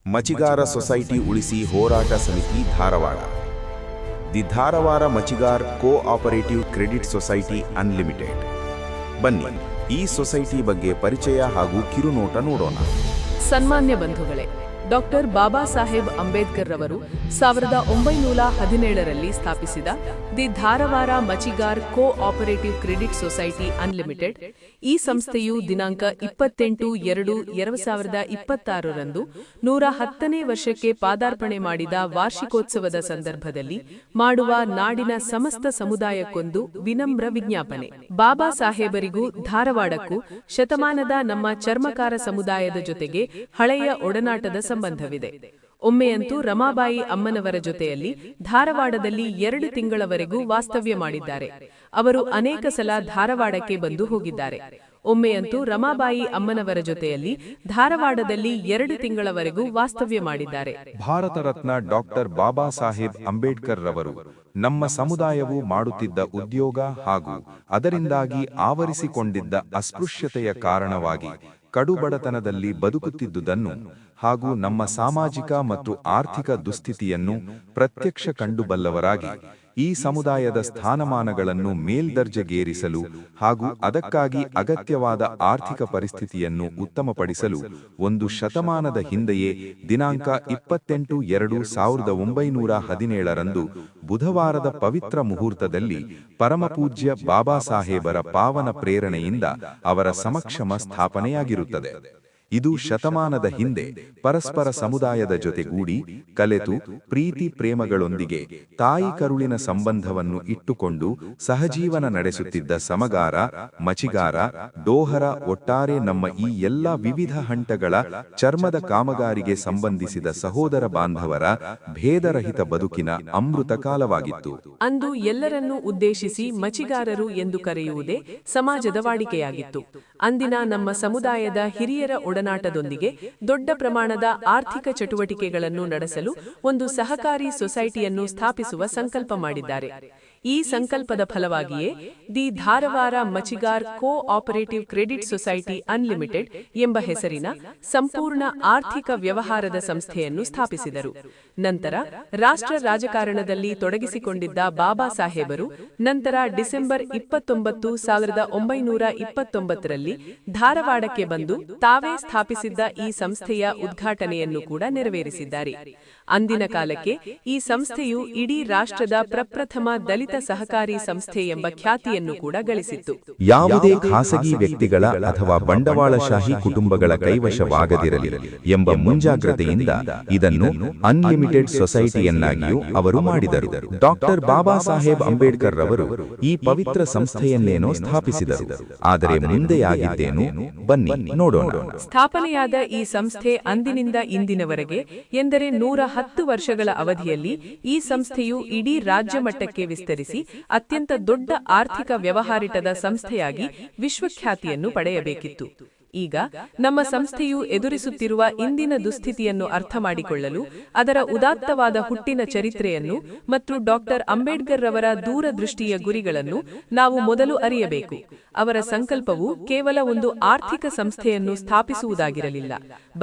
ಮಚಿಗಾರ society ಉಳಿಸಿ ಹೋರಾಟ ಸಮಿತಿ Dharwad. The Dharwad Machigar cooperative credit society unlimited. ಬನ್ನಿ ಈ ಸೊಸೈಟಿ ಬಗ್ಗೆ ಪರಿಚಯ ಹಾಗೂ ಕಿರುನೋಟ ನೋಡೋಣ. ಸನ್ಮಾನ್ಯ ಬಂಧುಗಳೇ, ಡಾಕ್ಟರ್ ಬಾಬಾ ಸಾಹೇಬ್ ಅಂಬೇಡ್ಕರ್ ರವರು 1917ರಲ್ಲಿ ಸ್ಥಾಪಿಸಿದ the Dharwad Machigar cooperative credit society unlimited ಈ ಸಂಸ್ಥೆಯು ದಿನಾಂಕ 28/2/2026ರಂದು 110ನೇ ವರ್ಷಕ್ಕೆ ಪಾದಾರ್ಪಣೆ ಮಾಡಿದ ವಾರ್ಷಿಕೋತ್ಸವದ ಸಂದರ್ಭದಲ್ಲಿ ಮಾಡುವ ನಾಡಿನ ಸಮಸ್ತ ಸಮುದಾಯಕ್ಕೊಂದು ವಿನಮ್ರ ವಿಜ್ಞಾಪನೆ. ಬಾಬಾ ಸಾಹೇಬರಿಗೂ ಧಾರವಾಡಕ್ಕೂ ಶತಮಾನದ ನಮ್ಮ ಚರ್ಮಕಾರ ಸಮುದಾಯದ ಜೊತೆಗೆ ಹಳೆಯ ಒಡನಾಟದ ಸಂಬಂಧವಿದೆ. ಒಮ್ಮೆಯಂತೂ ರಮಾಬಾಯಿ ಅಮ್ಮನವರ ಜೊತೆಯಲ್ಲಿ ಧಾರವಾಡದಲ್ಲಿ 2 ತಿಂಗಳವರೆಗೂ ವಾಸ್ತವ್ಯ ಮಾಡಿದ್ದಾರೆ. ಅವರು ಅನೇಕ ಸಲ ಧಾರವಾಡಕ್ಕೆ ಬಂದು ಹೋಗಿದ್ದಾರೆ. ಒಮ್ಮೆಯಂತೂ ರಮಾಬಾಯಿ ಅಮ್ಮನವರ ಜೊತೆಯಲ್ಲಿ ಧಾರವಾಡದಲ್ಲಿ 2 ತಿಂಗಳವರೆಗೂ ವಾಸ್ತವ್ಯ ಮಾಡಿದ್ದಾರೆ. ಭಾರತ ರತ್ನ ಡಾಕ್ಟರ್ ಬಾಬಾ ಸಾಹೇಬ್ ಅಂಬೇಡ್ಕರ್ ರವರು ನಮ್ಮ ಸಮುದಾಯವು ಮಾಡುತ್ತಿದ್ದ ಉದ್ಯೋಗ ಹಾಗೂ ಅದರಿಂದಾಗಿ ಆವರಿಸಿಕೊಂಡಿದ್ದ ಅಸ್ಪೃಶ್ಯತೆಯ ಕಾರಣವಾಗಿ ಕಡುಬಡತನದಲ್ಲಿ ಬದುಕುತ್ತಿದ್ದುದನ್ನು ಹಾಗೂ ನಮ್ಮ ಸಾಮಾಜಿಕ ಮತ್ತು ಆರ್ಥಿಕ ದುಸ್ಥಿತಿಯನ್ನು ಪ್ರತ್ಯಕ್ಷ ಕಂಡುಬಲ್ಲವರಾಗಿ ಈ ಸಮುದಾಯದ ಸ್ಥಾನಮಾನಗಳನ್ನು ಮೇಲ್ದರ್ಜೆಗೇರಿಸಲು ಹಾಗೂ ಅದಕ್ಕಾಗಿ ಅಗತ್ಯವಾದ ಆರ್ಥಿಕ ಪರಿಸ್ಥಿತಿಯನ್ನು ಉತ್ತಮಪಡಿಸಲು 1 ಶತಮಾನದ ಹಿಂದೆಯೇ ದಿನಾಂಕ 28/2/1917ರಂದು ಬುಧವಾರದ ಪವಿತ್ರ ಮುಹೂರ್ತದಲ್ಲಿ ಪರಮಪೂಜ್ಯ ಬಾಬಾ ಸಾಹೇಬರ ಪಾವನ ಪ್ರೇರಣೆಯಿಂದ ಅವರ ಸಮಕ್ಷಮ ಸ್ಥಾಪನೆಯಾಗಿರುತ್ತದೆ. ಇದು ಶತಮಾನದ ಹಿಂದೆ ಪರಸ್ಪರ ಸಮುದಾಯದ ಜೊತೆಗೂಡಿ ಕಲೆತು ಪ್ರೀತಿ ಪ್ರೇಮಗಳೊಂದಿಗೆ ತಾಯಿ ಕರುಳಿನ ಸಂಬಂಧವನ್ನು ಇಟ್ಟುಕೊಂಡು ಸಹಜೀವನ ನಡೆಸುತ್ತಿದ್ದ ಸಮಗಾರ, ಮಚಿಗಾರ, ಡೋಹರ ಒಟ್ಟಾರೆ ನಮ್ಮ ಈ ಎಲ್ಲ ವಿವಿಧ ಹಂತಗಳ ಚರ್ಮದ ಕಾಮಗಾರಿಗೆ ಸಂಬಂಧಿಸಿದ ಸಹೋದರ ಬಾಂಧವರ ಭೇದರಹಿತ ಬದುಕಿನ ಅಮೃತ ಕಾಲವಾಗಿತ್ತು. ಅಂದು ಎಲ್ಲರನ್ನೂ ಉದ್ದೇಶಿಸಿ ಮಚಿಗಾರರು ಎಂದು ಕರೆಯುವುದೇ ಸಮಾಜದ ವಾಡಿಕೆಯಾಗಿತ್ತು. ಅಂದಿನ ನಮ್ಮ ಸಮುದಾಯದ ಹಿರಿಯರ ಒಡನಾಟದೊಂದಿಗೆ ದೊಡ್ಡ ಪ್ರಮಾಣದ ಆರ್ಥಿಕ ಚಟುವಟಿಕೆಗಳನ್ನು ನಡೆಸಲು ಒಂದು ಸಹಕಾರಿ ಸೊಸೈಟಿಯನ್ನು ಸ್ಥಾಪಿಸುವ ಸಂಕಲ್ಪ ಮಾಡಿದ್ದಾರೆ. ಈ ಸಂಕಲ್ಪದ ಫಲವಾಗಿಯೇ the Dharwad Machigar cooperative credit society unlimited ಎಂಬ ಹೆಸರಿನ ಸಂಪೂರ್ಣ ಆರ್ಥಿಕ ವ್ಯವಹಾರದ ಸಂಸ್ಥೆಯನ್ನು ಸ್ಥಾಪಿಸಿದರು. ನಂತರ ರಾಷ್ಟ್ರ ರಾಜಕಾರಣದಲ್ಲಿ ತೊಡಗಿಸಿಕೊಂಡಿದ್ದ ಬಾಬಾ ಸಾಹೇಬರು ನಂತರ ಡಿಸೆಂಬರ್ 29, 1929ರಲ್ಲಿ ಧಾರವಾಡಕ್ಕೆ ಬಂದು ತಾವೇ ಸ್ಥಾಪಿಸಿದ್ದ ಈ ಸಂಸ್ಥೆಯ ಉದ್ಘಾಟನೆಯನ್ನು ಕೂಡ ನೆರವೇರಿಸಿದ್ದಾರೆ. ಅಂದಿನ ಕಾಲಕ್ಕೆ ಈ ಸಂಸ್ಥೆಯು ಇಡೀ ರಾಷ್ಟ್ರದ ಪ್ರಪ್ರಥಮ ದಲಿತ ಸಹಕಾರಿ ಸಂಸ್ಥೆ ಎಂಬ ಖ್ಯಾತಿಯನ್ನು ಕೂಡ ಗಳಿಸಿತ್ತು. ಯಾವುದೇ ಖಾಸಗಿ ವ್ಯಕ್ತಿಗಳ ಅಥವಾ ಬಂಡವಾಳಶಾಹಿ ಕುಟುಂಬಗಳ ಕೈವಶವಾಗದಿರಲಿ ಎಂಬ ಮುಂಜಾಗ್ರತೆಯಿಂದ ಇದನ್ನು ಅನ್ಲಿಮಿಟೆಡ್ ಸೊಸೈಟಿಯನ್ನಾಗಿಯೂ ಅವರು ಮಾಡಿದರು. ಡಾಕ್ಟರ್ ಬಾಬಾ ಸಾಹೇಬ್ ಅಂಬೇಡ್ಕರ್ ರವರು ಈ ಪವಿತ್ರ ಸಂಸ್ಥೆಯನ್ನೇನೋ ಸ್ಥಾಪಿಸಿದರು. ಆದರೆ ಮುಂದೆಯಾಗಿದ್ದೇನು ಬನ್ನಿ ನೋಡೋಣ. ಸ್ಥಾಪನೆಯಾದ ಈ ಸಂಸ್ಥೆ ಅಂದಿನಿಂದ ಇಂದಿನವರೆಗೆ ಎಂದರೆ 110 ವರ್ಷಗಳ ಅವಧಿಯಲ್ಲಿ ಈ ಸಂಸ್ಥೆಯು ಇಡೀ ರಾಜ್ಯ ಮಟ್ಟಕ್ಕೆ ವಿಸ್ತರಿಸಿ ಅತ್ಯಂತ ದೊಡ್ಡ ಆರ್ಥಿಕ ವ್ಯವಹಾರಿಟದ ಸಂಸ್ಥೆಯಾಗಿ ವಿಶ್ವಖ್ಯಾತಿಯನ್ನು ಪಡೆಯಬೇಕಿತ್ತು. ಈಗ ನಮ್ಮ ಸಂಸ್ಥೆಯು ಎದುರಿಸುತ್ತಿರುವ ಇಂದಿನ ದುಸ್ಥಿತಿಯನ್ನು ಅರ್ಥ ಮಾಡಿಕೊಳ್ಳಲು ಅದರ ಉದಾತ್ತವಾದ ಹುಟ್ಟಿನ ಚರಿತ್ರೆಯನ್ನು ಮತ್ತು ಡಾಕ್ಟರ್ ಅಂಬೇಡ್ಕರ್ ರವರ ದೂರದೃಷ್ಟಿಯ ಗುರಿಗಳನ್ನು ನಾವು ಮೊದಲು ಅರಿಯಬೇಕು. ಅವರ ಸಂಕಲ್ಪವು ಕೇವಲ ಒಂದು ಆರ್ಥಿಕ ಸಂಸ್ಥೆಯನ್ನು ಸ್ಥಾಪಿಸುವುದಾಗಿರಲಿಲ್ಲ,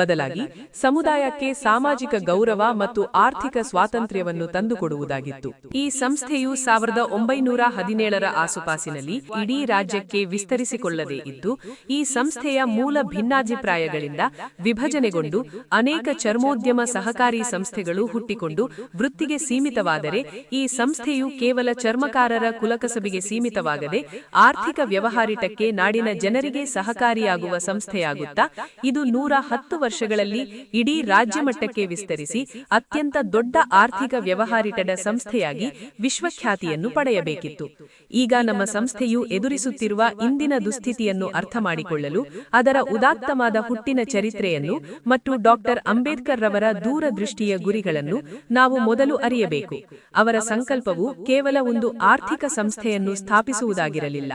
ಬದಲಾಗಿ ಸಮುದಾಯಕ್ಕೆ ಸಾಮಾಜಿಕ ಗೌರವ ಮತ್ತು ಆರ್ಥಿಕ ಸ್ವಾತಂತ್ರ್ಯವನ್ನು ತಂದುಕೊಡುವುದಾಗಿತ್ತು. ಈ ಸಂಸ್ಥೆಯು 1917ರ ಆಸುಪಾಸಿನಲ್ಲಿ ಇಡೀ ರಾಜ್ಯಕ್ಕೆ ವಿಸ್ತರಿಸಿಕೊಳ್ಳದೇ ಇದ್ದು, ಈ ಸಂಸ್ಥೆಯ ಮೂಲ ಭಿನ್ನಾಭಿಪ್ರಾಯಗಳಿಂದ ವಿಭಜನೆಗೊಂಡು ಅನೇಕ ಚರ್ಮೋದ್ಯಮ ಸಹಕಾರಿ ಸಂಸ್ಥೆಗಳು ಹುಟ್ಟಿಕೊಂಡು ವೃತ್ತಿಗೆ ಸೀಮಿತವಾದರೆ, ಈ ಸಂಸ್ಥೆಯು ಕೇವಲ ಚರ್ಮಕಾರರ ಕುಲಕಸಬಿಗೆ ಸೀಮಿತವಾಗದೆ ಆರ್ಥಿಕ ವ್ಯವಹಾರಿಟಕ್ಕೆ ನಾಡಿನ ಜನರಿಗೆ ಸಹಕಾರಿಯಾಗುವ ಸಂಸ್ಥೆಯಾಗುತ್ತಾ ಇದು 110 ವರ್ಷಗಳಲ್ಲಿ ಇಡೀ ರಾಜ್ಯ ಮಟ್ಟಕ್ಕೆ ವಿಸ್ತರಿಸಿ ಅತ್ಯಂತ ದೊಡ್ಡ ಆರ್ಥಿಕ ವ್ಯವಹಾರಿಟದ ಸಂಸ್ಥೆಯಾಗಿ ವಿಶ್ವಖ್ಯಾತಿಯನ್ನು ಪಡೆಯಬೇಕಿತ್ತು. ಈಗ ನಮ್ಮ ಸಂಸ್ಥೆಯು ಎದುರಿಸುತ್ತಿರುವ ಇಂದಿನ ದುಸ್ಥಿತಿಯನ್ನು ಅರ್ಥ ಮಾಡಿಕೊಳ್ಳಲು ಅದರ ಉದಾತ್ತವಾದ ಹುಟ್ಟಿನ ಚರಿತ್ರೆಯನ್ನು ಮತ್ತು ಡಾಕ್ಟರ್ ಅಂಬೇಡ್ಕರ್ ರವರ ದೂರದೃಷ್ಟಿಯ ಗುರಿಗಳನ್ನು ನಾವು ಮೊದಲು ಅರಿಯಬೇಕು. ಅವರ ಸಂಕಲ್ಪವು ಕೇವಲ ಒಂದು ಆರ್ಥಿಕ ಸಂಸ್ಥೆಯನ್ನು ಸ್ಥಾಪಿಸುವುದಾಗಿರಲಿಲ್ಲ,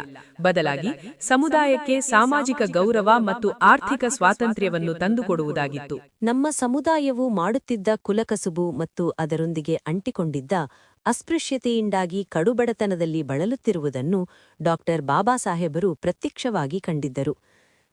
ಬದಲಾಗಿ ಸಮುದಾಯಕ್ಕೆ ಸಾಮಾಜಿಕ ಗೌರವ ಮತ್ತು ಆರ್ಥಿಕ ಸ್ವಾತಂತ್ರ್ಯವನ್ನು ತಂದುಕೊಡುವುದಾಗಿತ್ತು. ನಮ್ಮ ಸಮುದಾಯವು ಮಾಡುತ್ತಿದ್ದ ಕುಲಕಸುಬು ಮತ್ತು ಅದರೊಂದಿಗೆ ಅಂಟಿಕೊಂಡಿದ್ದ ಅಸ್ಪೃಶ್ಯತೆಯಿಂದಾಗಿ ಕಡುಬಡತನದಲ್ಲಿ ಬಳಲುತ್ತಿರುವುದನ್ನು ಡಾಕ್ಟರ್ ಬಾಬಾ ಸಾಹೇಬರು ಪ್ರತ್ಯಕ್ಷವಾಗಿ ಕಂಡಿದ್ದರು.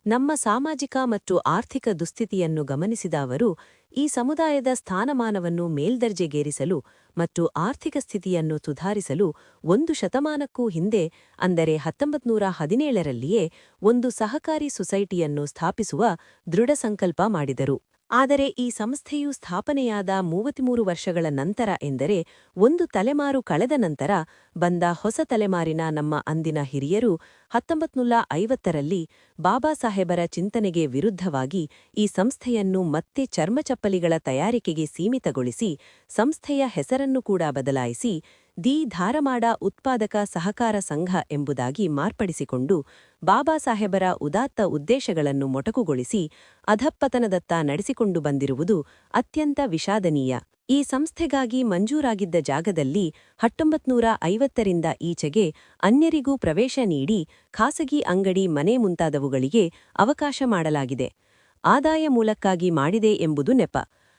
ನಮ್ಮ ಸಾಮಾಜಿಕ ಮತ್ತು ಆರ್ಥಿಕ ದುಸ್ಥಿತಿಯನ್ನು ಗಮನಿಸಿದ ಅವರು ಈ ಸಮುದಾಯದ ಸ್ಥಾನಮಾನವನ್ನು ಮೇಲ್ದರ್ಜೆಗೇರಿಸಲು ಮತ್ತು ಆರ್ಥಿಕ ಸ್ಥಿತಿಯನ್ನು ಸುಧಾರಿಸಲು 1 ಶತಮಾನಕ್ಕೂ ಹಿಂದೆ ಅಂದರೆ 1917ರಲ್ಲಿಯೇ ಒಂದು ಸಹಕಾರಿ ಸೊಸೈಟಿಯನ್ನು ಸ್ಥಾಪಿಸುವ ದೃಢಸಂಕಲ್ಪ ಮಾಡಿದರು. ಆದರೆ ಈ ಸಂಸ್ಥೆಯು ಸ್ಥಾಪನೆಯಾದ 33 ವರ್ಷಗಳ ನಂತರ ಎಂದರೆ ಒಂದು ತಲೆಮಾರು ಕಳೆದ ನಂತರ ಬಂದ ಹೊಸ ತಲೆಮಾರಿನ ನಮ್ಮ ಅಂದಿನ ಹಿರಿಯರು 1950ರಲ್ಲಿ ಬಾಬಾ ಸಾಹೇಬರ ಚಿಂತನೆಗೆ ವಿರುದ್ಧವಾಗಿ ಈ ಸಂಸ್ಥೆಯನ್ನು ಮತ್ತೆ ಚರ್ಮಚಪ್ಪಲಿಗಳ ತಯಾರಿಕೆಗೆ ಸೀಮಿತಗೊಳಿಸಿ ಸಂಸ್ಥೆಯ ಹೆಸರನ್ನು ಕೂಡ ಬದಲಾಯಿಸಿ ದಿ ಧಾರವಾಡ ಉತ್ಪಾದಕ ಸಹಕಾರ ಸಂಘ ಎಂಬುದಾಗಿ ಮಾರ್ಪಡಿಸಿಕೊಂಡು ಬಾಬಾ ಸಾಹೇಬರ ಉದಾತ್ತ ಉದ್ದೇಶಗಳನ್ನು ಮೊಟಕುಗೊಳಿಸಿ ಅಧಃಪತನದತ್ತ ನಡೆಸಿಕೊಂಡು ಬಂದಿರುವುದು ಅತ್ಯಂತ ವಿಷಾದನೀಯ. ಈ ಸಂಸ್ಥೆಗಾಗಿ ಮಂಜೂರಾಗಿದ್ದ ಜಾಗದಲ್ಲಿ 1950ರಿಂದ ಈಚೆಗೆ ಅನ್ಯರಿಗೂ ಪ್ರವೇಶ ನೀಡಿ ಖಾಸಗಿ ಅಂಗಡಿ ಮನೆ ಮುಂತಾದವುಗಳಿಗೆ ಅವಕಾಶ ಮಾಡಲಾಗಿದೆ. ಆದಾಯ ಮೂಲಕ್ಕಾಗಿ ಮಾಡಿದೆ ಎಂಬುದು ನೆಪ.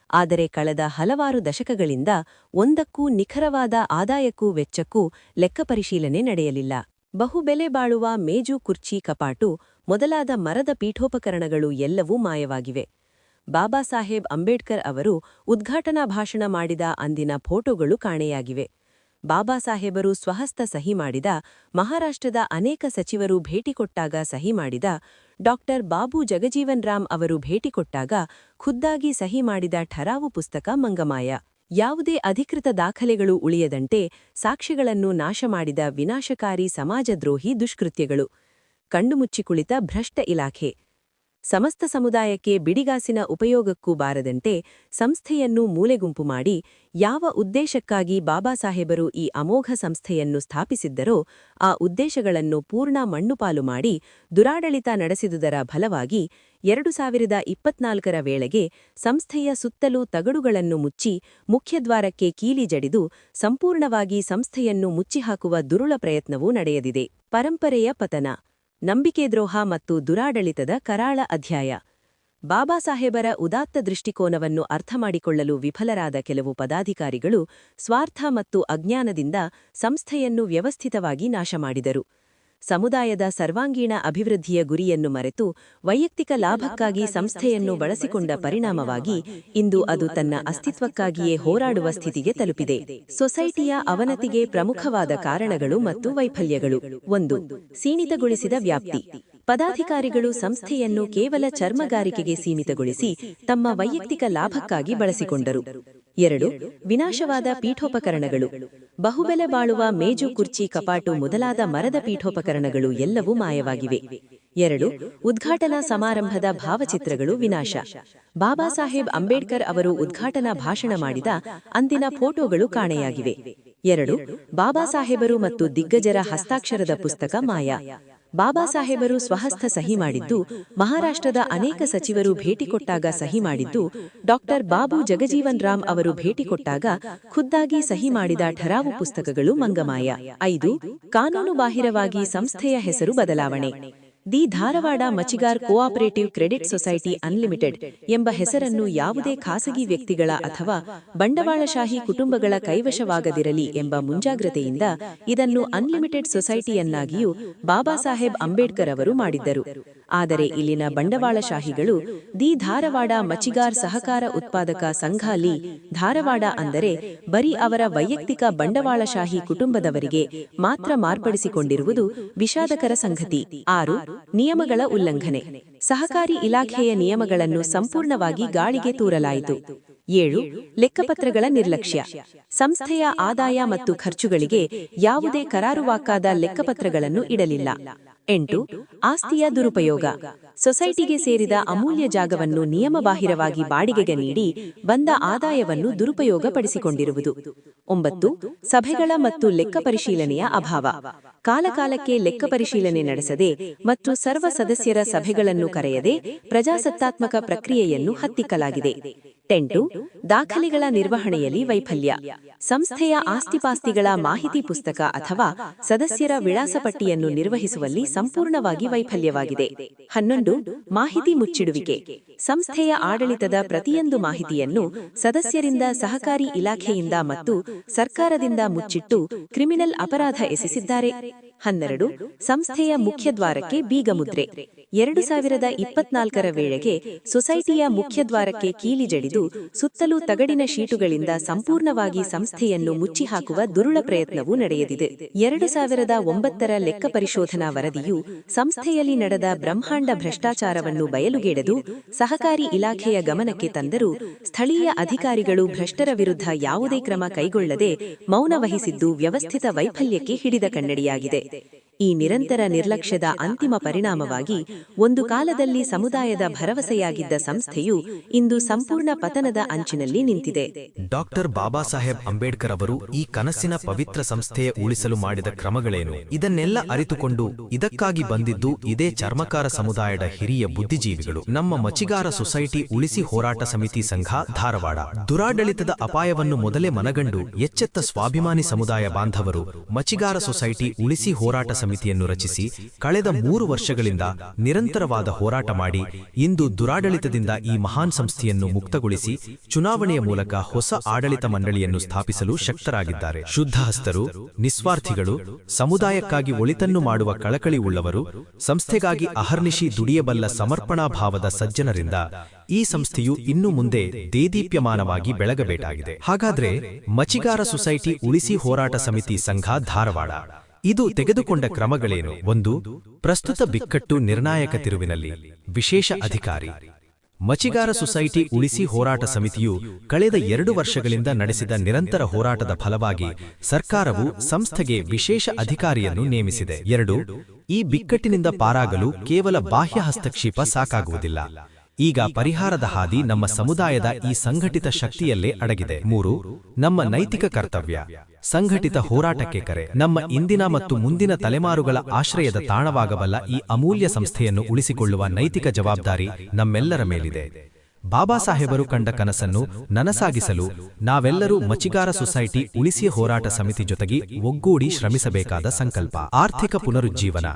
ಆದರೆ ಕಳೆದ ಹಲವಾರು ದಶಕಗಳಿಂದ ಒಂದಕ್ಕೂ ನಿಖರವಾದ ಆದಾಯಕ್ಕೂ ವೆಚ್ಚಕ್ಕೂ ಲೆಕ್ಕಪರಿಶೀಲನೆ ನಡೆಯಲಿಲ್ಲ. ಬಹುಬೆಲೆ ಬಾಳುವ ಮೇಜು ಕುರ್ಚಿ ಕಪಾಟು ಮೊದಲಾದ ಮರದ ಪೀಠೋಪಕರಣಗಳು ಎಲ್ಲವೂ ಮಾಯವಾಗಿವೆ. ಬಾಬಾ ಸಾಹೇಬ್ ಅಂಬೇಡ್ಕರ್ ಅವರು ಉದ್ಘಾಟನಾ ಭಾಷಣ ಮಾಡಿದ ಅಂದಿನ ಫೋಟೋಗಳು ಕಾಣೆಯಾಗಿವೆ. ಬಾಬಾ ಸಾಹೇಬರು ಸ್ವಹಸ್ತ ಸಹಿ ಮಾಡಿದ, ಮಹಾರಾಷ್ಟ್ರದ ಅನೇಕ ಸಚಿವರು ಭೇಟಿಕೊಟ್ಟಾಗ ಸಹಿ ಮಾಡಿದ, ಡಾಕ್ಟರ್ ಬಾಬು ಜಗಜೀವನ್ ರಾಮ್ ಅವರು ಭೇಟಿಕೊಟ್ಟಾಗ ಖುದ್ದಾಗಿ ಸಹಿ ಮಾಡಿದ ಠರಾವು ಪುಸ್ತಕ ಮಂಗಮಾಯ. ಯಾವುದೇ ಅಧಿಕೃತ ದಾಖಲೆಗಳು ಉಳಿಯದಂತೆ ಸಾಕ್ಷಿಗಳನ್ನು ನಾಶ ಮಾಡಿದ ವಿನಾಶಕಾರಿ ಸಮಾಜದ್ರೋಹಿ ದುಷ್ಕೃತ್ಯಗಳು. ಕಣ್ಣುಮುಚ್ಚಿ ಕುಳಿತ ಭ್ರಷ್ಟ ಇಲಾಖೆ. ಸಮಸ್ತ ಸಮುದಾಯಕ್ಕೆ ಬಿಡಿಗಾಸಿನ ಉಪಯೋಗಕ್ಕೂ ಬಾರದಂತೆ ಸಂಸ್ಥೆಯನ್ನು ಮೂಲೆಗುಂಪು ಮಾಡಿ ಯಾವ ಉದ್ದೇಶಕ್ಕಾಗಿ ಬಾಬಾ ಸಾಹೇಬರು ಈ ಅಮೋಘ ಸಂಸ್ಥೆಯನ್ನು ಸ್ಥಾಪಿಸಿದ್ದರೋ ಆ ಉದ್ದೇಶಗಳನ್ನು ಪೂರ್ಣ ಮಣ್ಣುಪಾಲು ಮಾಡಿ ದುರಾಡಳಿತ ನಡೆಸಿದುದರ ಫಲವಾಗಿ 2024ರ ವೇಳೆಗೆ ಸಂಸ್ಥೆಯ ಸುತ್ತಲೂ ತಗಡುಗಳನ್ನು ಮುಚ್ಚಿ ಮುಖ್ಯದ್ವಾರಕ್ಕೆ ಕೀಲಿ ಜಡಿದು ಸಂಪೂರ್ಣವಾಗಿ ಸಂಸ್ಥೆಯನ್ನು ಮುಚ್ಚಿಹಾಕುವ ದುರುಳ ಪ್ರಯತ್ನವೂ ನಡೆಯದಿದೆ. ಪರಂಪರೆಯ ಪತನ, ನಂಬಿಕೆದ್ರೋಹ ಮತ್ತು ದುರಾಡಳಿತದ ಕರಾಳ ಅಧ್ಯಾಯ. ಬಾಬಾ ಸಾಹೇಬರ ಉದಾತ್ತ ದೃಷ್ಟಿಕೋನವನ್ನು ಅರ್ಥಮಾಡಿಕೊಳ್ಳಲು ವಿಫಲರಾದ ಕೆಲವು ಪದಾಧಿಕಾರಿಗಳು ಸ್ವಾರ್ಥ ಮತ್ತು ಅಜ್ಞಾನದಿಂದ ಸಂಸ್ಥೆಯನ್ನು ವ್ಯವಸ್ಥಿತವಾಗಿ ನಾಶ ಮಾಡಿದರು. ಸಮುದಾಯದ ಸರ್ವಾಂಗೀಣ ಅಭಿವೃದ್ಧಿಯ ಗುರಿಯನ್ನು ಮರೆತು ವೈಯಕ್ತಿಕ ಲಾಭಕ್ಕಾಗಿ ಸಂಸ್ಥೆಯನ್ನು ಬಳಸಿಕೊಂಡ ಪರಿಣಾಮವಾಗಿ ಇಂದು ಅದು ತನ್ನ ಅಸ್ತಿತ್ವಕ್ಕಾಗಿಯೇ ಹೋರಾಡುವ ಸ್ಥಿತಿಗೆ ತಲುಪಿದೆ. ಸೊಸೈಟಿಯ ಅವನತಿಗೆ ಪ್ರಮುಖವಾದ ಕಾರಣಗಳು ಮತ್ತು ವೈಫಲ್ಯಗಳು. 1. ಸೀಮಿತಗೊಳಿಸಿದ ವ್ಯಾಪ್ತಿ. ಪದಾಧಿಕಾರಿಗಳು ಸಂಸ್ಥೆಯನ್ನು ಕೇವಲ ಚರ್ಮಗಾರಿಕೆಗೆ ಸೀಮಿತಗೊಳಿಸಿ ತಮ್ಮ ವೈಯಕ್ತಿಕ ಲಾಭಕ್ಕಾಗಿ ಬಳಸಿಕೊಂಡರು. 2. ವಿನಾಶವಾದ ಪೀಠೋಪಕರಣಗಳು. ಬಹುಬೆಲೆ ಬಾಳುವ ಮೇಜು ಕುರ್ಚಿ ಕಪಾಟು ಮೊದಲಾದ ಮರದ ಪೀಠೋಪಕರಣಗಳು ಎಲ್ಲವೂ ಮಾಯವಾಗಿವೆ. 2. ಉದ್ಘಾಟನಾ ಸಮಾರಂಭದ ಭಾವಚಿತ್ರಗಳು ವಿನಾಶ. ಬಾಬಾ ಸಾಹೇಬ್ ಅಂಬೇಡ್ಕರ್ ಅವರು ಉದ್ಘಾಟನಾ ಭಾಷಣ ಮಾಡಿದ ಅಂದಿನ ಫೋಟೋಗಳು ಕಾಣೆಯಾಗಿವೆ. 2. ಬಾಬಾ ಸಾಹೇಬರು ಮತ್ತು ದಿಗ್ಗಜರ ಹಸ್ತಾಕ್ಷರದ ಪುಸ್ತಕ ಮಾಯ. ಬಾಬಾ ಸಾಹೇಬರು ಸ್ವಹಸ್ತ ಸಹಿ ಮಾಡಿದ್ದು, ಮಹಾರಾಷ್ಟ್ರದ ಅನೇಕ ಸಚಿವರು ಭೇಟಿಕೊಟ್ಟಾಗ ಸಹಿ ಮಾಡಿದ್ದು, ಡಾಕ್ಟರ್ ಬಾಬು ಜಗಜೀವನ್ ರಾಮ್ ಅವರು ಭೇಟಿಕೊಟ್ಟಾಗ ಖುದ್ದಾಗಿ ಸಹಿ ಮಾಡಿದ ಠರಾವು ಪುಸ್ತಕಗಳು ಮಂಗಮಾಯ. 5. ಕಾನೂನುಬಾಹಿರವಾಗಿ ಸಂಸ್ಥೆಯ ಹೆಸರು ಬದಲಾವಣೆ. The Dharwad Machigar cooperative credit society unlimited ಎಂಬ ಹೆಸರನ್ನು ಯಾವುದೇ ಖಾಸಗಿ ವ್ಯಕ್ತಿಗಳ ಅಥವಾ ಬಂಡವಾಳಶಾಹಿ ಕುಟುಂಬಗಳ ಕೈವಶವಾಗದಿರಲಿ ಎಂಬ ಮುಂಜಾಗ್ರತೆಯಿಂದ ಇದನ್ನು ಅನ್ಲಿಮಿಟೆಡ್ ಸೊಸೈಟಿಯನ್ನಾಗಿಯೂ ಬಾಬಾ ಸಾಹೇಬ್ ಅಂಬೇಡ್ಕರ್ ಅವರು ಮಾಡಿದ್ದರು. ಆದರೆ ಇಲ್ಲಿನ ಬಂಡವಾಳಶಾಹಿಗಳು ದಿ ಧಾರವಾಡ ಮಚಿಗಾರ್ ಸಹಕಾರ ಉತ್ಪಾದಕ ಸಂಘ ಲಿ ಧಾರವಾಡ ಅಂದರೆ ಬರೀ ಅವರ ವೈಯಕ್ತಿಕ ಬಂಡವಾಳಶಾಹಿ ಕುಟುಂಬದವರಿಗೆ ಮಾತ್ರ ಮಾರ್ಪಡಿಸಿಕೊಂಡಿರುವುದು ವಿಷಾದಕರ ಸಂಗತಿ. 6. ನಿಯಮಗಳ ಉಲ್ಲಂಘನೆ. ಸಹಕಾರಿ ಇಲಾಖೆಯ ನಿಯಮಗಳನ್ನು ಸಂಪೂರ್ಣವಾಗಿ ಗಾಳಿಗೆ ತೂರಲಾಯಿತು. 7. ಲೆಕ್ಕಪತ್ರಗಳ ನಿರ್ಲಕ್ಷ್ಯ. ಸಂಸ್ಥೆಯ ಆದಾಯ ಮತ್ತು ಖರ್ಚುಗಳಿಗೆ ಯಾವುದೇ ಕರಾರುವಾಕ್ಕಾದ ಲೆಕ್ಕಪತ್ರಗಳನ್ನು ಇಡಲಿಲ್ಲ. 8. ಆಸ್ತಿಯ ದುರುಪಯೋಗ. ಸೊಸೈಟಿಗೆ ಸೇರಿದ ಅಮೂಲ್ಯ ಜಾಗವನ್ನು ನಿಯಮಬಾಹಿರವಾಗಿ ಬಾಡಿಗೆಗೆ ನೀಡಿ ಬಂದ ಆದಾಯವನ್ನು ದುರುಪಯೋಗಪಡಿಸಿಕೊಂಡಿರುವುದು. 9. ಸಭೆಗಳ ಮತ್ತು ಲೆಕ್ಕ ಪರಿಶೀಲನೆಯ ಅಭಾವ. ಕಾಲಕಾಲಕ್ಕೆ ಲೆಕ್ಕ ಪರಿಶೀಲನೆ ನಡೆಸದೆ ಮತ್ತು ಸರ್ವ ಸದಸ್ಯರ ಸಭೆಗಳನ್ನು ಕರೆಯದೆ ಪ್ರಜಾಸತ್ತಾತ್ಮಕ ಪ್ರಕ್ರಿಯೆಯನ್ನು ಹತ್ತಿಕ್ಕಲಾಗಿದೆ. 10. ದಾಖಲೆಗಳ ನಿರ್ವಹಣೆಯಲ್ಲಿ ವೈಫಲ್ಯ. ಸಂಸ್ಥೆಯ ಆಸ್ತಿಪಾಸ್ತಿಗಳ ಮಾಹಿತಿ ಪುಸ್ತಕ ಅಥವಾ ಸದಸ್ಯರ ವಿಳಾಸಪಟ್ಟಿಯನ್ನು ನಿರ್ವಹಿಸುವಲ್ಲಿ ಸಂಪೂರ್ಣವಾಗಿ ವೈಫಲ್ಯವಾಗಿದೆ. 11. ಮಾಹಿತಿ ಮುಚ್ಚಿಡುವಿಕೆ. ಸಂಸ್ಥೆಯ ಆಡಳಿತದ ಪ್ರತಿಯೊಂದು ಮಾಹಿತಿಯನ್ನು ಸದಸ್ಯರಿಂದ ಸಹಕಾರಿ ಇಲಾಖೆಯಿಂದ ಮತ್ತು ಸರ್ಕಾರದಿಂದ ಮುಚ್ಚಿಟ್ಟು ಕ್ರಿಮಿನಲ್ ಅಪರಾಧ ಎಸಗಿಸಿದ್ದಾರೆ. 12 ಸಂಸ್ಥೆಯ ಮುಖ್ಯದ್ವಾರಕ್ಕೆ ಬೀಗಮುದ್ರೆ 2024ರ ವೇಳೆಗೆ ಸೊಸೈಟಿಯ ಮುಖ್ಯದ್ವಾರಕ್ಕೆ ಕೀಲಿ ಜಡಿದು ಸುತ್ತಲೂ ತಗಡಿನ ಶೀಟುಗಳಿಂದ ಸಂಪೂರ್ಣವಾಗಿ ಸಂಸ್ಥೆಯನ್ನು ಮುಚ್ಚಿಹಾಕುವ ದುರುಳ ಪ್ರಯತ್ನವೂ ನಡೆಯದಿದೆ 2009ರ ಲೆಕ್ಕ ಪರಿಶೋಧನಾ ವರದಿಯು ಸಂಸ್ಥೆಯಲ್ಲಿ ನಡೆದ ಬ್ರಹ್ಮಾಂಡ ಭ್ರಷ್ಟಾಚಾರವನ್ನು ಬಯಲುಗೆಳೆದು ಸಹಕಾರಿ ಇಲಾಖೆಯ ಗಮನಕ್ಕೆ ತಂದರೂ ಸ್ಥಳೀಯ ಅಧಿಕಾರಿಗಳು ಭ್ರಷ್ಟರ ವಿರುದ್ಧ ಯಾವುದೇ ಕ್ರಮ ಕೈಗೊಳ್ಳದೆ ಮೌನ ವಹಿಸಿದ್ದು ವ್ಯವಸ್ಥಿತ ವೈಫಲ್ಯಕ್ಕೆ ಹಿಡಿದ ಕನ್ನಡಿಯಾಗಿದೆ ಈ ನಿರಂತರ ನಿರ್ಲಕ್ಷ್ಯದ ಅಂತಿಮ ಪರಿಣಾಮವಾಗಿ ಒಂದು ಕಾಲದಲ್ಲಿ ಸಮುದಾಯದ ಭರವಸೆಯಾಗಿದ್ದ ಸಂಸ್ಥೆಯು ಇಂದು ಸಂಪೂರ್ಣ ಪತನದ ಅಂಚಿನಲ್ಲಿ ನಿಂತಿದೆ. ಡಾಕ್ಟರ್ ಬಾಬಾ ಸಾಹೇಬ್ ಅಂಬೇಡ್ಕರ್ ಅವರು ಈ ಕನಸಿನ ಪವಿತ್ರ ಸಂಸ್ಥೆಯ ಉಳಿಸಲು ಮಾಡಿದ ಕ್ರಮಗಳೇನು? ಇದನ್ನೆಲ್ಲ ಅರಿತುಕೊಂಡು ಇದಕ್ಕಾಗಿ ಬಂದಿದ್ದು ಇದೇ ಚರ್ಮಕಾರ ಸಮುದಾಯದ ಹಿರಿಯ ಬುದ್ಧಿಜೀವಿಗಳು. ನಮ್ಮ ಮಚಿಗಾರ ಸೊಸೈಟಿ ಉಳಿಸಿ ಹೋರಾಟ ಸಮಿತಿ ಸಂಘ, ಧಾರವಾಡ. ದುರಾಡಳಿತದ ಅಪಾಯವನ್ನು ಮೊದಲೇ ಮನಗಂಡು ಎಚ್ಚೆತ್ತ ಸ್ವಾಭಿಮಾನಿ ಸಮುದಾಯ ಬಾಂಧವರು ಮಚಿಗಾರ ಸೊಸೈಟಿ ಉಳಿಸಿ ಹೋರಾಟ ಸಮಿತಿಯನ್ನು ರಚಿಸಿ ಕಳೆದ 3 ವರ್ಷಗಳಿಂದ ನಿರಂತರವಾದ ಹೋರಾಟ ಮಾಡಿ ಇಂದು ದುರಾಡಳಿತದಿಂದ ಈ ಮಹಾನ್ ಸಂಸ್ಥೆಯನ್ನು ಮುಕ್ತಗೊಳಿಸಿ ಚುನಾವಣೆಯ ಮೂಲಕ ಹೊಸ ಆಡಳಿತ ಮಂಡಳಿಯನ್ನು ಸ್ಥಾಪಿಸಲು ಶಕ್ತರಾಗಿದ್ದಾರೆ. ಶುದ್ಧಹಸ್ತರು, ನಿಸ್ವಾರ್ಥಿಗಳು, ಸಮುದಾಯಕ್ಕಾಗಿ ಒಳಿತನ್ನು ಮಾಡುವ ಕಳಕಳಿ ಉಳ್ಳವರು, ಸಂಸ್ಥೆಗಾಗಿ ಅಹರ್ನಿಶಿ ದುಡಿಯಬಲ್ಲ ಸಮರ್ಪಣಾ ಭಾವದ ಸಜ್ಜನರಿಂದ ಈ ಸಂಸ್ಥೆಯು ಇನ್ನು ಮುಂದೆ ದೇದೀಪ್ಯಮಾನವಾಗಿ ಬೆಳಗಬೇಕಾಗಿದೆ. ಹಾಗಾದ್ರೆ ಮಚಿಗಾರ ಸೊಸೈಟಿ ಉಳಿಸಿ ಹೋರಾಟ ಸಮಿತಿ ಸಂಘ, ಧಾರವಾಡ ಇದು ತೆಗೆದುಕೊಂಡ ಕ್ರಮಗಳೇನು? 1. ಪ್ರಸ್ತುತ ಬಿಕ್ಕಟ್ಟು ನಿರ್ಣಾಯಕ ತಿರುವಿನಲ್ಲಿ. ವಿಶೇಷ ಅಧಿಕಾರಿ. ಮಚಿಗಾರ ಸೊಸೈಟಿ ಉಳಿಸಿ ಹೋರಾಟ ಸಮಿತಿಯು ಕಳೆದ 2 ವರ್ಷಗಳಿಂದ ನಡೆಸಿದ ನಿರಂತರ ಹೋರಾಟದ ಫಲವಾಗಿ ಸರ್ಕಾರವು ಸಂಸ್ಥೆಗೆ ವಿಶೇಷ ಅಧಿಕಾರಿಯನ್ನು ನೇಮಿಸಿದೆ. 2. ಈ ಬಿಕ್ಕಟ್ಟಿನಿಂದ ಪಾರಾಗಲು ಕೇವಲ ಬಾಹ್ಯ ಹಸ್ತಕ್ಷೇಪ ಸಾಕಾಗುವುದಿಲ್ಲ. ಈಗ ಪರಿಹಾರದ ಹಾದಿ ನಮ್ಮ ಸಮುದಾಯದ ಈ ಸಂಘಟಿತ ಶಕ್ತಿಯಲ್ಲೇ ಅಡಗಿದೆ. 3. ನಮ್ಮ ನೈತಿಕ ಕರ್ತವ್ಯ. ಸಂಘಟಿತ ಹೋರಾಟಕ್ಕೆ ಕರೆ. ನಮ್ಮ ಇಂದಿನ ಮತ್ತು ಮುಂದಿನ ತಲೆಮಾರುಗಳ ಆಶ್ರಯದ ತಾಣವಾಗಬಲ್ಲ ಈ ಅಮೂಲ್ಯ ಸಂಸ್ಥೆಯನ್ನು ಉಳಿಸಿಕೊಳ್ಳುವ ನೈತಿಕ ಜವಾಬ್ದಾರಿ ನಮ್ಮೆಲ್ಲರ ಮೇಲಿದೆ. ಬಾಬಾ ಸಾಹೇಬರು ಕಂಡ ಕನಸನ್ನು ನನಸಾಗಿಸಲು ನಾವೆಲ್ಲರೂ ಮಚಿಗಾರ ಸೊಸೈಟಿ ಉಳಿಸಿ ಹೋರಾಟ ಸಮಿತಿ ಜೊತೆಗೆ ಒಗ್ಗೂಡಿ ಶ್ರಮಿಸಬೇಕಾದ ಸಂಕಲ್ಪ. ಆರ್ಥಿಕ ಪುನರುಜ್ಜೀವನ.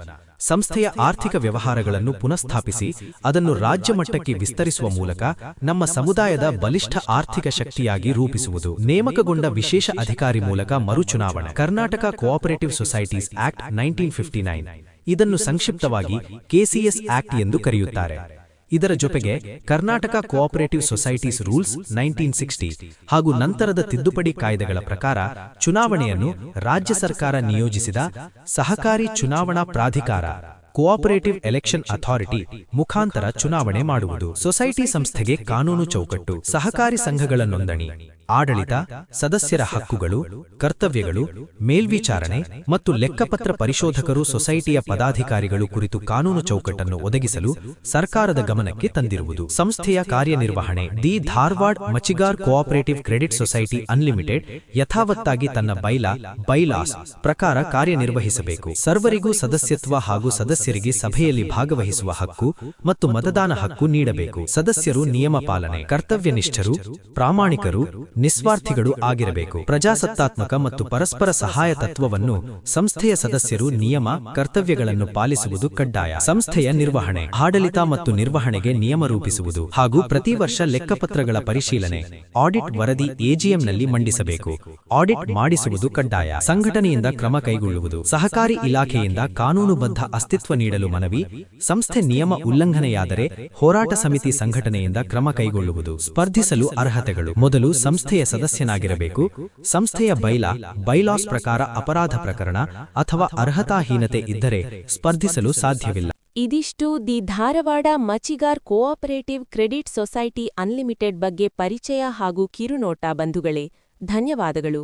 ಸಂಸ್ಥೆಯ ಆರ್ಥಿಕ ವ್ಯವಹಾರಗಳನ್ನು ಪುನಃಸ್ಥಾಪಿಸಿ ಅದನ್ನು ರಾಜ್ಯ ಮಟ್ಟಕ್ಕೆ ವಿಸ್ತರಿಸುವ ಮೂಲಕ ನಮ್ಮ ಸಮುದಾಯದ ಬಲಿಷ್ಠ ಆರ್ಥಿಕ ಶಕ್ತಿಯಾಗಿ ರೂಪಿಸುವುದು. ನೇಮಕಗೊಂಡ ವಿಶೇಷ ಅಧಿಕಾರಿ ಮೂಲಕ ಮರುಚುನಾವಣೆ. ಕರ್ನಾಟಕ ಕೋಆಪರೇಟಿವ್ ಸೊಸೈಟೀಸ್ ಆಕ್ಟ್ 1959, ಇದನ್ನು ಸಂಕ್ಷಿಪ್ತವಾಗಿ ಕೆಸಿಎಸ್ ಆಕ್ಟ್ ಎಂದು ಕರೆಯುತ್ತಾರೆ. ಇದರ ಜೊತೆಗೆ ಕರ್ನಾಟಕ ಕೋಆಪರೇಟಿವ್ ಸೊಸೈಟೀಸ್ ರೂಲ್ಸ್ 1960 ಹಾಗೂ ನಂತರದ ತಿದ್ದುಪಡಿ ಕಾಯ್ದೆಗಳ ಪ್ರಕಾರ ಚುನಾವಣೆಯನ್ನು ರಾಜ್ಯ ಸರ್ಕಾರ ನಿಯೋಜಿಸಿದ ಸಹಕಾರಿ ಚುನಾವಣಾ ಪ್ರಾಧಿಕಾರ ಕೋಆಪರೇಟಿವ್ ಎಲೆಕ್ಷನ್ ಅಥಾರಿಟಿ ಮುಖಾಂತರ ಚುನಾವಣೆ ಮಾಡುವುದು. ಸೊಸೈಟಿ ಸಂಸ್ಥೆಗೆ ಕಾನೂನು ಚೌಕಟ್ಟು. ಸಹಕಾರಿ ಸಂಘಗಳ ನೋಂದಣಿ, ಆಡಳಿತ, ಸದಸ್ಯರ ಹಕ್ಕುಗಳು, ಕರ್ತವ್ಯಗಳು, ಮೇಲ್ವಿಚಾರಣೆ ಮತ್ತು ಲೆಕ್ಕಪತ್ರ ಪರಿಶೋಧಕರು ಸೊಸೈಟಿಯ ಪದಾಧಿಕಾರಿಗಳು ಕುರಿತು ಕಾನೂನು ಚೌಕಟ್ಟನ್ನು ಒದಗಿಸಲು ಸರ್ಕಾರದ ಗಮನಕ್ಕೆ ತಂದಿರುವುದು. ಸಂಸ್ಥೆಯ ಕಾರ್ಯನಿರ್ವಹಣೆ. The Dharwad Machigar cooperative credit society unlimited ಯಥಾವತ್ತಾಗಿ ತನ್ನ ಬೈಲಾಸ್ ಪ್ರಕಾರ ಕಾರ್ಯನಿರ್ವಹಿಸಬೇಕು. ಸರ್ವರಿಗೂ ಸದಸ್ಯತ್ವ ಹಾಗೂ ಸದಸ್ಯರಿಗೆ ಸಭೆಯಲ್ಲಿ ಭಾಗವಹಿಸುವ ಹಕ್ಕು ಮತ್ತು ಮತದಾನ ಹಕ್ಕು ನೀಡಬೇಕು. ಸದಸ್ಯರು ನಿಯಮ ಪಾಲನೆ. ಕರ್ತವ್ಯನಿಷ್ಠರು, ಪ್ರಾಮಾಣಿಕರು, ನಿಸ್ವಾರ್ಥಿಗಳು ಆಗಿರಬೇಕು. ಪ್ರಜಾಸತ್ತಾತ್ಮಕ ಮತ್ತು ಪರಸ್ಪರ ಸಹಾಯ ತತ್ವವನ್ನು ಸಂಸ್ಥೆಯ ಸದಸ್ಯರು ನಿಯಮ, ಕರ್ತವ್ಯಗಳನ್ನು ಪಾಲಿಸುವುದು ಕಡ್ಡಾಯ. ಸಂಸ್ಥೆಯ ನಿರ್ವಹಣೆ. ಆಡಳಿತ ಮತ್ತು ನಿರ್ವಹಣೆಗೆ ನಿಯಮ ರೂಪಿಸುವುದು ಹಾಗೂ ಪ್ರತಿ ವರ್ಷ ಲೆಕ್ಕಪತ್ರಗಳ ಪರಿಶೀಲನೆ, ಆಡಿಟ್ ವರದಿ ಎಜಿಎಂನಲ್ಲಿ ಮಂಡಿಸಬೇಕು. ಆಡಿಟ್ ಮಾಡಿಸುವುದು ಕಡ್ಡಾಯ. ಸಂಘಟನೆಯಿಂದ ಕ್ರಮ ಕೈಗೊಳ್ಳುವುದು. ಸಹಕಾರಿ ಇಲಾಖೆಯಿಂದ ಕಾನೂನುಬದ್ಧ ಅಸ್ತಿತ್ವ ನೀಡಲು ಮನವಿ. ಸಂಸ್ಥೆ ನಿಯಮ ಉಲ್ಲಂಘನೆಯಾದರೆ ಹೋರಾಟ ಸಮಿತಿ ಸಂಘಟನೆಯಿಂದ ಕ್ರಮ ಕೈಗೊಳ್ಳುವುದು. ಸ್ಪರ್ಧಿಸಲು ಅರ್ಹತೆಗಳು. ಮೊದಲು ಸಂಸ್ಥೆಯ ಸದಸ್ಯನಾಗಿರಬೇಕು. ಸಂಸ್ಥೆಯ ಬೈಲಾಸ್ ಪ್ರಕಾರ ಅಪರಾಧ ಪ್ರಕರಣ ಅಥವಾ ಅರ್ಹತಾಹೀನತೆ ಇದ್ದರೆ ಸ್ಪರ್ಧಿಸಲು ಸಾಧ್ಯವಿಲ್ಲ. ಇದಿಷ್ಟು the Dharwad Machigar cooperative credit society unlimited ಬಗ್ಗೆ ಪರಿಚಯ ಹಾಗೂ ಕಿರುನೋಟ ಬಂಧುಗಳೇ. ಧನ್ಯವಾದಗಳು.